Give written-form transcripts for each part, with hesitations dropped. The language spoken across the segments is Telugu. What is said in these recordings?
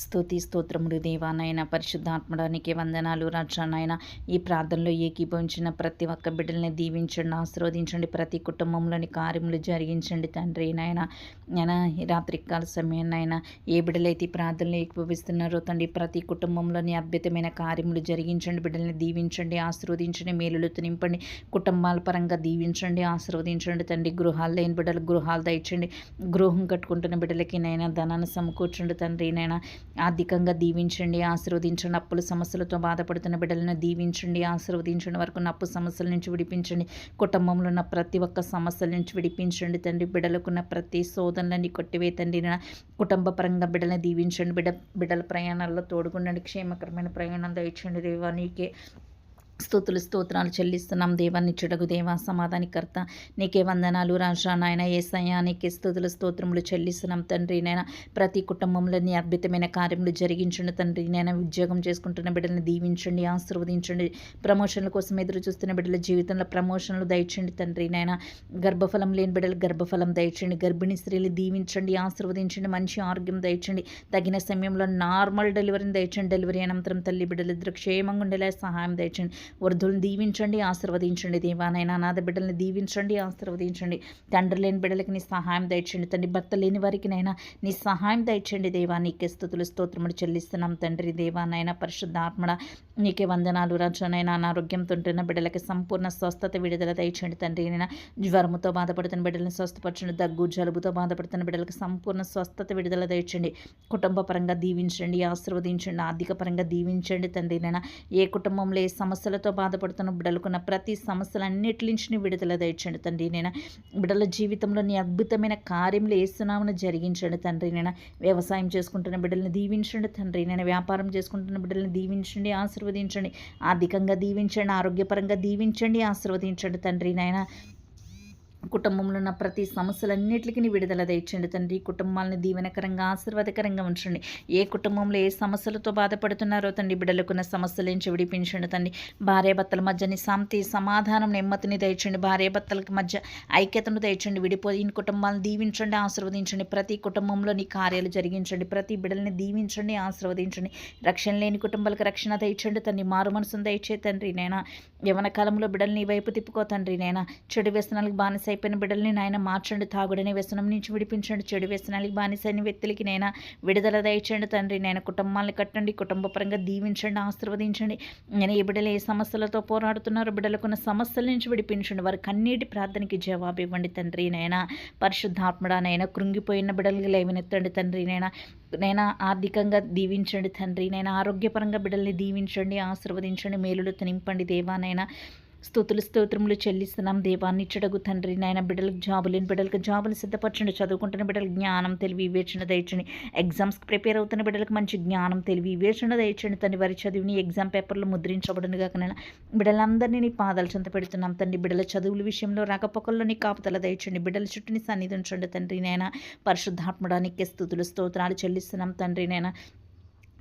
స్తుతి స్తోత్రములు దేవా నాయన పరిశుద్ధాత్మడానికి వందనాలు రాజా నాయన. ఈ ప్రార్థనలో ఏకీభవించిన ప్రతి ఒక్క బిడ్డల్ని దీవించండి, ఆశీర్వదించండి. ప్రతి కుటుంబంలోని కార్యములు జరిగించండి తండ్రి నాయన. నేను ఈ రాత్రికాల సమయం నాయన ఏ బిడ్డలైతే ఈ ప్రార్థనలో ఏకీభవిస్తున్నారో తండ్రి ప్రతి కుటుంబంలోని అద్భుతమైన కార్యములు జరిగించండి. బిడ్డల్ని దీవించండి, ఆశీర్వదించండి, మేలులతో నింపండి. కుటుంబాల పరంగా దీవించండి, ఆశీర్వదించండి తండ్రి. గృహాలు లేని బిడ్డలు గృహాలు దయచండి. గృహం కట్టుకుంటున్న బిడ్డలకి నైనా ధనాన్ని సమకూర్చండి తండ్రి నైనా. ఆర్థికంగా దీవించండి, ఆశీర్వదించండి. అప్పుల సమస్యలతో బాధపడుతున్న బిడ్డలను దీవించండి, ఆశీర్వదించండి. వరకు అప్పు సమస్యల నుంచి విడిపించండి. కుటుంబంలో ఉన్న ప్రతి ఒక్క సమస్యల నుంచి విడిపించండి తండ్రి. బిడ్డలకున్న ప్రతి శోధనలన్నీ కొట్టివేతండి. కుటుంబ పరంగా బిడ్డలను దీవించండి. బిడ్డల ప్రయాణాల్లో తోడుగుండండి. క్షేమకరమైన ప్రయాణం దయచండి దేవా. నీకే స్తుతులు స్తోత్రాలు చెల్లిస్తున్నాం దేవా. నిచ్చుడగు దేవా, సమాధానికర్త నీకే వందనాలు రాజా నాయన. యేసయ్యా నీకే స్తుతులు స్తోత్రములు చెల్లిస్తున్నాం తండ్రి నాయన. ప్రతి కుటుంబంలో నీ అద్భుతమైన కార్యములు జరిగించండి తండ్రి నాయన. ఉద్యోగం చేసుకుంటున్న బిడ్డలను దీవించండి, ఆశీర్వదించండి. ప్రమోషన్ల కోసం ఎదురు చూస్తున్న బిడ్డల జీవితంలో ప్రమోషన్లు దయచండి తండ్రి నాయన. గర్భఫలం లేని బిడ్డలు గర్భఫలం దయచండి. గర్భిణీ స్త్రీలు దీవించండి, ఆశీర్వదించండి. మంచి ఆరోగ్యం దయచండి. తగిన సమయంలో నార్మల్ డెలివరీని దయచండి. డెలివరీ అనంతరం తల్లి బిడ్డలు ఇద్దరు క్షేమంగా ఉండేలా సహాయం దయచండి. వృద్ధులను దీవించండి, ఆశీర్వదించండి దేవానైనా. అనాథ బిడ్డలను దీవించండి, ఆశీర్వదించండి. తండ్రి లేని బిడ్డలకి నీ సహాయం దయచండి తండ్రి. భర్త లేని వారికి నైనా నీ సహాయం దయచండి దేవా. నీకే స్తుతులు స్తోత్రములు చెల్లిస్తున్నాం తండ్రి దేవానైనా. పరిశుద్ధాత్మడ నీకే వందనాలు రాజనైనా. అనారోగ్యంతో ఉంటున్న బిడ్డలకి సంపూర్ణ స్వస్థత విడుదల దయచండి తండ్రి నైనా. జ్వరముతో బాధపడుతున్న బిడ్డలను స్వస్థపరచండి. దగ్గు జలుబుతో బాధపడుతున్న బిడ్డలకు సంపూర్ణ స్వస్థత విడుదల దయచండి. కుటుంబ పరంగా దీవించండి, ఆశీర్వదించండి. ఆర్థిక పరంగా దీవించండి తండ్రి నైనా. ఏ కుటుంబంలో ఏ సమస్యలతో బాధపడుతున్న బిడ్డలకున్న ప్రతి సమస్యలన్నిటి నుంచి విడుదల దయచండి తండ్రి నేను. బిడ్డల జీవితంలో నీ అద్భుతమైన కార్యములు ఏసునామమున జరిగించండి తండ్రి నేను. వ్యవసాయం చేసుకుంటున్న బిడ్డలను దీవించండి తండ్రి నేను. వ్యాపారం చేసుకుంటున్న బిడ్డలను దీవించండి, ఆశీర్వదించండి. ఆర్థికంగా దీవించండి, ఆరోగ్యపరంగా దీవించండి, ఆశీర్వదించండి తండ్రి నాయన. కుటుంబంలో ఉన్న ప్రతి సమస్యలన్నిటికీ విడుదల దయచండి తండ్రి. కుటుంబాలను దీవెనకరంగా ఆశీర్వాదకరంగా ఉంచండి. ఏ కుటుంబంలో ఏ సమస్యలతో బాధపడుతున్నారో తండ్రి బిడ్డలకున్న సమస్యల నుంచి విడిపించండి తండ్రి. భార్యాభర్తల మధ్యని శాంతి, సమాధానం, నెమ్మదిని దయచండి. భార్యాభర్తల మధ్య ఐక్యతను దయచండి. విడిపోయిన కుటుంబాలను దీవించండి, ఆశీర్వదించండి. ప్రతి కుటుంబంలో నీ కార్యాలు జరిగించండి. ప్రతి బిడ్డల్ని దీవించండి, ఆశీర్వదించండి. రక్షణ లేని కుటుంబాలకు రక్షణ దయచండి తండ్రి. మారు మనసును దయచే తండ్రి నేనా. యవన కాలంలో బిడ్డల్ని వైపు తిప్పుకో తండ్రి నేనా. చెడు వ్యసనాలకు బానిస అయిపోయిన బిడ్డల్ని నాయన మార్చండి. తాగుడనే వ్యసనం నుంచి విడిపించండి. చెడు వ్యసనాలకు బానిసైన వ్యక్తులకి నైనా విడుదల దయచండి తండ్రి నేను. కుటుంబాలను కట్టండి, కుటుంబ పరంగా దీవించండి, ఆశీర్వదించండి. నేను ఏ బిడ్డలు ఏ సమస్యలతో పోరాడుతున్నారో బిడ్డలకున్న సమస్యల నుంచి విడిపించండి. వారి కన్నీటి ప్రార్థనకి జవాబు ఇవ్వండి తండ్రి నైనా. పరిశుద్ధాత్మడా నైనా. కృంగిపోయిన బిడ్డలకి లేవనెత్తండి తండ్రి నైనా. ఆర్థికంగా దీవించండి తండ్రి నైనా. ఆరోగ్యపరంగా బిడ్డల్ని దీవించండి, ఆశీర్వదించండి. మేలులతో నింపండి దేవానైనా. స్తుతులు స్తోత్రములు చెల్లిస్తున్నాం దేవాన్ని. చెడగు తండ్రి నాయన. బిడ్డలకు జాబులు లేని బిడ్డలకు జాబులు సిద్ధపరచండి. చదువుకుంటున్న బిడ్డలకు జ్ఞానం, తెలివి, వివేచన దయచండి. ఎగ్జామ్స్కి ప్రిపేర్ అవుతున్న బిడ్డలకు మంచి జ్ఞానం, తెలివి, వివేచన దయచండి తండ్రి. వారి చదువుని ఎగ్జామ్ పేపర్లో ముద్రించబడును కాకనైనా బిడ్డలందరినీ నీ పాదాలు చెంత పెడుతున్నాం తండ్రి. బిడ్డల చదువుల విషయంలో రాకపోకల్లో నీ కాపుతల దయచండి. బిడ్డల చుట్టూని సన్నిధి ఉంచండి తండ్రి నాయన. పరిశుద్ధాత్మడానికి స్తుతులు స్తోత్రాలు చెల్లిస్తున్నాం తండ్రి నాయన.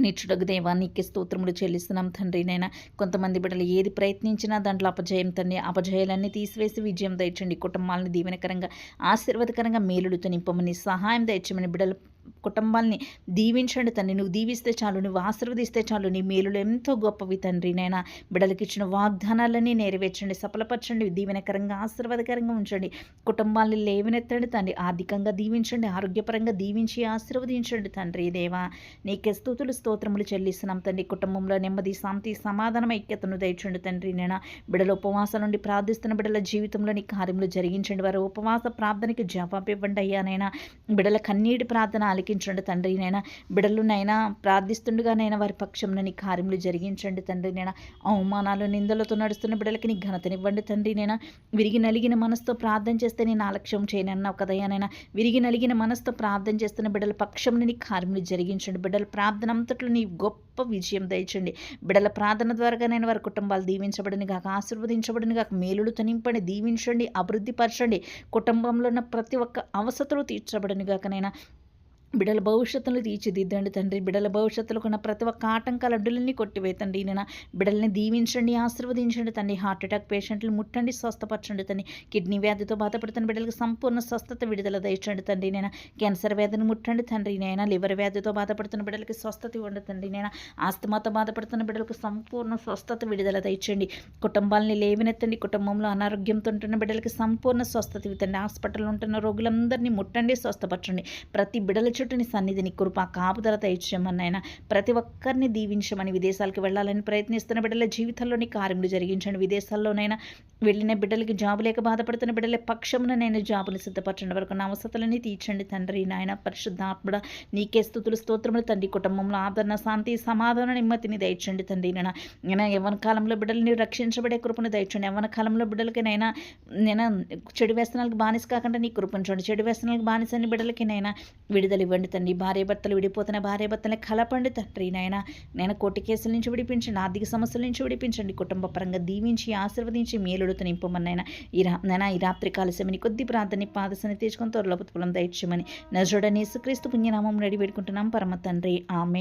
నిచ్చుడగు దేవా నీకే స్తోత్రములు చెల్లిస్తున్నాం తండ్రి నైనా. కొంతమంది బిడ్డలు ఏది ప్రయత్నించినా దాంట్లో అపజయం తండ్రి. అపజయాలన్నీ తీసివేసి విజయం దయచండి. కుటుంబాలను దీవెనకరంగా ఆశీర్వాదకరంగా మేలులతో నింపమని సహాయం దయచమని. బిడ్డలు కుటుంబాల్ని దీవించండి తండ్రి. నువ్వు దీవిస్తే చాలు, నువ్వు ఆశీర్వదిస్తే చాలు. నీ మేలులు ఎంతో గొప్పవి తండ్రి నైనా. బిడ్డలకి ఇచ్చిన వాగ్దానాలన్నీ నెరవేర్చండి, సఫలపరచండి, దీవెనకరంగా ఆశీర్వాదకరంగా ఉంచండి. కుటుంబాన్ని లేవనెత్తండి తండ్రి. ఆర్థికంగా దీవించండి, ఆరోగ్యపరంగా దీవించి ఆశీర్వదించండి తండ్రి దేవా. నీకే స్తుతులు స్తోత్రములు చెల్లిస్తున్నాం తండ్రి. కుటుంబంలో నెమ్మది, శాంతి, సమాధానం, ఐక్యతను దయచండి తండ్రి నైనా. బిడ్డల ఉపవాసం నుండి ప్రార్థిస్తున్న బిడ్డల జీవితంలో నీ కార్యములు జరిగించండి. వారి ఉపవాస ప్రార్థనకి జవాబు ఇవ్వండి అయ్యానైనా. బిడ్డల కన్నీటి ప్రార్థన ఆలకించండి తండ్రి నైనా. బిడ్డలు నైనా ప్రార్థిస్తుండగానైనా వారి పక్షంలో నీ కార్యములు జరిగించండి తండ్రి నైనా. అవమానాలు, నిందలతో నడుస్తున్న బిడ్డలకి నీ ఘనతనివ్వండి తండ్రి నైనా. విరిగి నలిగిన మనసుతో ప్రార్థన చేస్తే నేను ఆలక్ష్యం చేయనన్నావు కదయ్యానైనా. విరిగి నలిగిన మనసుతో ప్రార్థన చేస్తున్న బిడ్డల పక్షంలో నీ కార్యములు జరిగించండి. బిడ్డల ప్రార్థన అంతట్లో నీ గొప్ప విజయం దయచండి. బిడ్డల ప్రార్థన ద్వారా నేను వారి కుటుంబాలు దీవించబడిన గాక, ఆశీర్వదించబడిన గాక. మేలులతో నింపండి, దీవించండి, అభివృద్ధి పరచండి. కుటుంబంలో ఉన్న ప్రతి ఒక్క అవసరతలు తీర్చబడిన గాక నైనా. బిడ్డల భవిష్యత్తును తీర్చిదిద్దండి తండ్రి. బిడ్డల భవిష్యత్తులో ఉన్న ప్రతి ఒక్క ఆటంకాల అడ్డులన్నీ కొట్టివేతండి. నేను బిడ్డల్ని దీవించండి, ఆశీర్వదించండి తండ్రి. హార్ట్ అటాక్ పేషెంట్లు ముట్టండి, స్వస్థపరచండి తండ్రి. కిడ్నీ వ్యాధితో బాధపడుతున్న బిడ్డలకు సంపూర్ణ స్వస్థత విడుదల దయచండి తండ్రి. నేను క్యాన్సర్ వ్యాధిని ముట్టండి తండ్రి. నేను లివర్ వ్యాధితో బాధపడుతున్న బిడ్డలకి స్వస్థత ఇవ్వండి తండ్రి. నేను ఆస్తమాతో బాధపడుతున్న బిడ్డలకు సంపూర్ణ స్వస్థత విడుదల దయచండి. కుటుంబాలని లేవనెత్తండి. కుటుంబంలో అనారోగ్యంతో ఉంటున్న బిడ్డలకి సంపూర్ణ స్వస్థత ఇవ్వండి. హాస్పిటల్లో ఉంటున్న రోగులందరినీ ముట్టండి, స్వస్థపరచండి. ప్రతి బిడ్డల చుట్టూని సన్నిధిని కృప కాపుదల దయచేయమన్నాయన. ప్రతి ఒక్కరిని దీవించమని, విదేశాలకు వెళ్ళాలని ప్రయత్నిస్తున్న బిడ్డల జీవితంలోని కార్యములు జరిగించండి. విదేశాల్లోనైనా వెళ్ళిన బిడ్డలకి జాబు లేక బాధపడుతున్న బిడ్డల పక్షమున నేను జాబులు సిద్ధపరచండి. వరకు నా అవసరాలని తీర్చండి తండ్రి. నాయన పరిశుద్ధాత్ముడ నీకే స్తుతులు స్తోత్రములు తండ్రి. కుటుంబంలో ఆదరణ, శాంతి, సమాధాన, నెమ్మదిని దయచండి తండ్రి. నేను యవ్వన కాలంలో బిడ్డలని రక్షించబడే కృపను దయచండి. యవ్వన కాలంలో బిడ్డలకి నేను చెడు వ్యసనాలకు బానిస కాకుండా నీ కృపను చూడండి. చెడు వ్యసనాలకు బానిసని బిడ్డలకి విడుదల ఇవ్వండి తండ్రి. భార్యాభర్తలు విడిపోతున్న భార్యాభర్తలను కలపండి తండ్రి. నేను కోర్టు కేసుల నుంచి విడిపించండి, ఆర్థిక సమస్యల నుంచి విడిపించండి. కుటుంబ పరంగా దీవించి ఆశీర్వదించి మేలుడుతో నింపమన్నైనా ఈ రాత్రి కాల సమయాన్ని కొద్ది ప్రార్థన పాదసని తీర్చుకొని త్వరలో పుత్పులం దయచేయమని నజరుడైన యేసుక్రీస్తు పుణ్యనామం రెడీ పెట్టుకుంటున్నాం పరమ తండ్రి. ఆమె